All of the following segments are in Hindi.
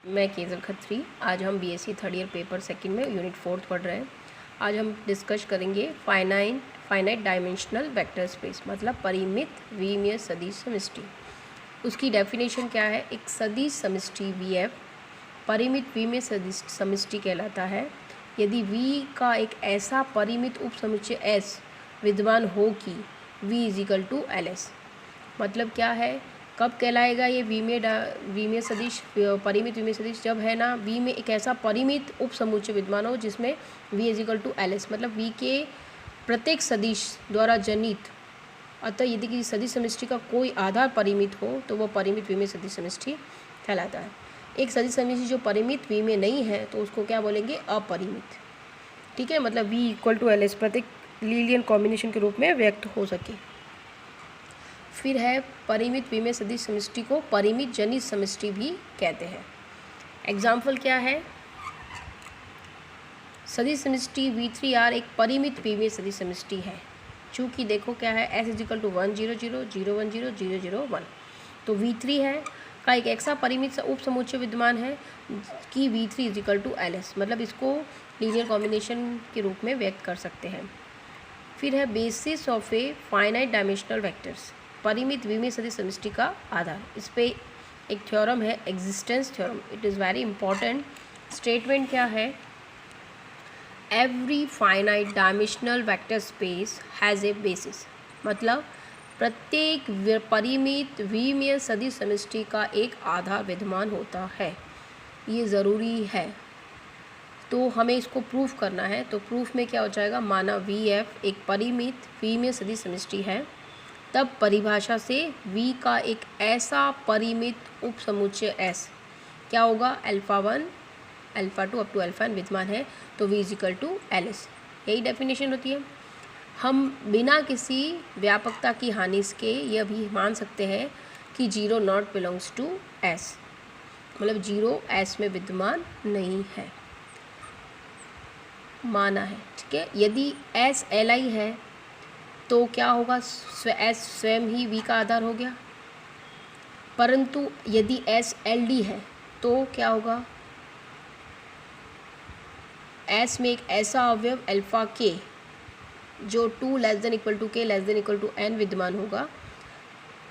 मैं केजल खत्री। आज हम BSc third year paper second में यूनिट 4 पढ़ रहे हैं। आज हम डिस्कस करेंगे फाइनाइट डायमेंशनल वेक्टर स्पेस, मतलब परिमित विमीय सदिश समष्टि। उसकी डेफिनेशन क्या है? एक सदिश समष्टि वीएफ परिमित विमीय सदिश समष्टि कहलाता है यदि V का एक ऐसा परिमित उपसमुच्चय S विद्यमान हो कि V = LS। मतलब क्या है, कब कहलाएगा ये विमीय सदिश, परिमित विमीय सदिश? जब है ना V में एक ऐसा परिमित उपसमुच्चय विद्यमान हो जिसमें V = LS, मतलब V के प्रत्येक सदिश द्वारा जनित। अतः यदि किसी सदिश समष्टि का कोई आधार परिमित हो तो वह परिमित विमीय सदिश समष्टि कहलाता है। एक सदिश समष्टि जो परिमित विमीय नहीं है तो उसको क्या बोलेंगे? अपरिमित। ठीक है, मतलब V = LS प्रत्येक लीनियर कॉम्बिनेशन के रूप में व्यक्त हो सके। फिर है परिमित विमीय सदिश समष्टि को परिमित जनित समष्टि भी कहते हैं। एग्जाम्पल क्या है? सदिश समष्टि V3R एक परिमित विमीय सदिश समष्टि है। चूँकि देखो क्या है, S = 1 0 0 0 1 0 0 0 1, तो V3 है का एक ऐसा परिमित उपसमुच्चय विद्यमान है कि V3 = LS, मतलब इसको लीनियर कॉम्बिनेशन के रूप में व्यक्त कर सकते हैं। फिर है basis of a finite dimensional vectors, परिमित विमीय सदिश समष्टि का आधार। इस पे एक थ्योरम है, existence theorem. It is very important. Statement क्या है? Every finite dimensional vector space has a basis, मतलब प्रत्येक परिमित विमीय सदिश समष्टि का एक आधार विद्यमान होता है। ये ज़रूरी है, तो हमें इसको प्रूफ करना है। तो प्रूफ में क्या हो जाएगा? माना VF एक परिमित विमीय सदिश समष्टि है, तब परिभाषा से V का एक ऐसा परिमित उपसमुच्चय S क्या होगा? α1 α2 up to αn विद्यमान है, तो V = LS। यही डेफिनेशन होती है। हम बिना किसी व्यापकता की हानि के यह भी मान सकते हैं कि 0 not belongs to S, मतलब 0 S में विद्यमान नहीं है, माना है। ठीक है, यदि S Li है तो क्या होगा? S स्वयं ही V का आधार हो गया। परंतु यदि S Ld है तो क्या होगा? S में एक ऐसा अवयव अल्फा k जो 2 ≤ k ≤ n विद्यमान होगा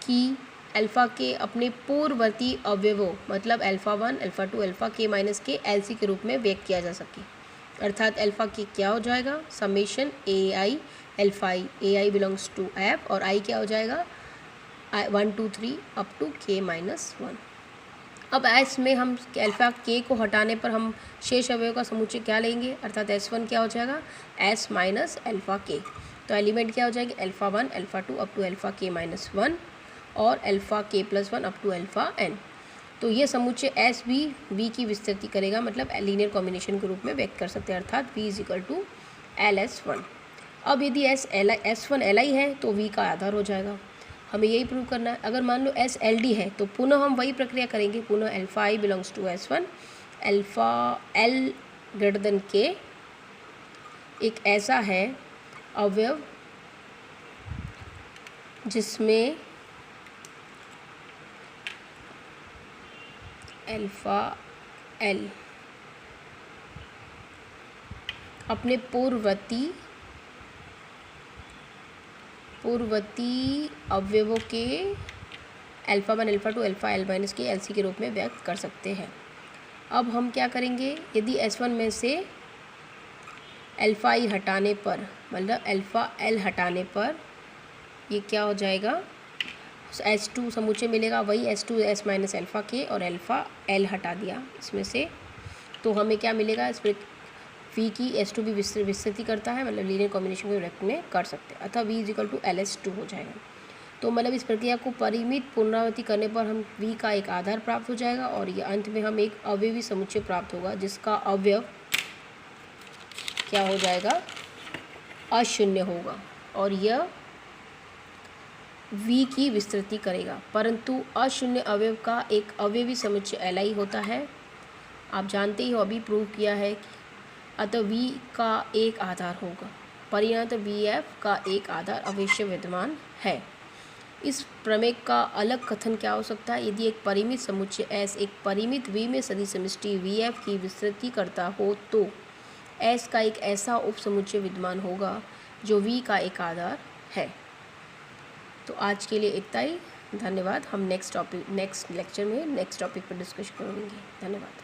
कि अल्फा k अपने पूर्ववर्ती अवयवों, मतलब α1 α2 अल्फा k - k LC के रूप में व्यक्त किया जा सके। अर्थात अल्फा k क्या हो जाएगा? Summation AI alpha i, AI belongs to F, और I क्या हो जाएगा? 1 2 3 up to k - 1। अब S में हम अल्फा k को हटाने पर हम शेष अवयव का समुच्चय क्या लेंगे? अर्थात S1 क्या हो जाएगा? S - alpha k। तो एलिमेंट क्या हो जाएगी? α1 α2 up to अल्फा k - 1 और alpha k + 1 up to alpha n। तो ये समुच्चय S भी V की विस्तृति करेगा, मतलब लीनियर कॉम्बिनेशन के रूप में व्यक्त कर सकते हैं, अर्थात V = LS1। अब यदि S1 Li है तो V का आधार हो जाएगा। हमें यही प्रूव करना है। अगर मान लो S Ld है तो पुनः हम वही प्रक्रिया करेंगे। पुनः alpha i belongs to S1, alpha L > k एक ऐसा है अवयव जिसमें अल्फा L अपने पूर्ववर्ती अवयवों के α1 α2 अल्फा L - k LC के रूप में व्यक्त कर सकते हैं। अब हम क्या करेंगे? यदि S1 में से अल्फा i हटाने पर, मतलब अल्फा L हटाने पर, ये क्या हो जाएगा? S2 समुच्चय मिलेगा, वही S2 S - अल्फा k, और अल्फा L हटा दिया इसमें से, तो हमें क्या मिलेगा? इस पर V की S2 भी विस्तृति करता है, मतलब लीनियर कॉम्बिनेशन को व्यक्त में कर सकते हैं, अतः V = LS2 हो जाएगा। तो मतलब इस प्रक्रिया को परिमित पुनरावृत्ति करने पर हम V का एक आधार प्राप्त हो जाएगा और ये अंत में हम एक अवयवी समुच्चय प्राप्त होगा जिसका अवयव क्या हो जाएगा? अशून्य होगा, और यह V की विस्तृति करेगा। परंतु अशून्य अवयव का एक अवयवी समुच्चय Li होता है, आप जानते ही हो, अभी प्रूव किया है। अतः V का एक आधार होगा, परिणामतः VF का एक आधार अवश्य विद्यमान है। इस प्रमेय का अलग कथन क्या हो सकता है? यदि एक परिमित समुच्चय S एक परिमित V में सदिश समष्टि VF की विस्तृति करता हो तो S का एक ऐसा उपसमुच्चय विद्यमान होगा जो V का एक आधार है। तो आज के लिए इतना ही। धन्यवाद। हम नेक्स्ट लेक्चर में नेक्स्ट टॉपिक पर डिस्कस करेंगे। धन्यवाद।